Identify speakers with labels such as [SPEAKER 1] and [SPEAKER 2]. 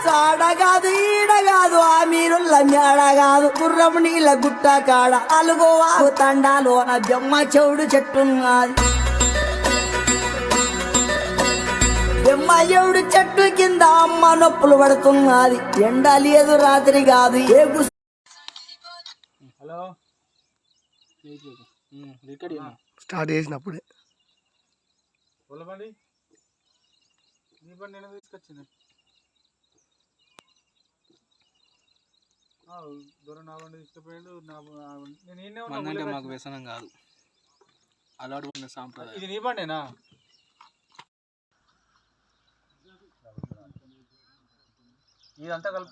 [SPEAKER 1] చాడగాదు ఈడగాదు ఆ మీరుల్ల మేడగాదు గుర్రం నీళ్ళ గుట్ట కాడ అలుగోవాగు తండాలోన బెమ్మ చెవుడు చెట్టున్నది. బెమ్మ చెవుడు చెట్టు కింద అమ్మ నొప్పులు పడుతున్నది. ఎండ లేదు రాత్రి కాదు
[SPEAKER 2] హలో
[SPEAKER 3] స్టార్ట్ చేసినప్పుడే
[SPEAKER 2] బండి నీ బండి నేను తీసుకొచ్చింది దూరం నా బండి తీసుకుపోయాడు. నేను మాకు వ్యసనం కాదు, అలవాటు ఉన్న సాంప్రదాయం. ఇది నీ బండేనా? ఇదంతా కలిపి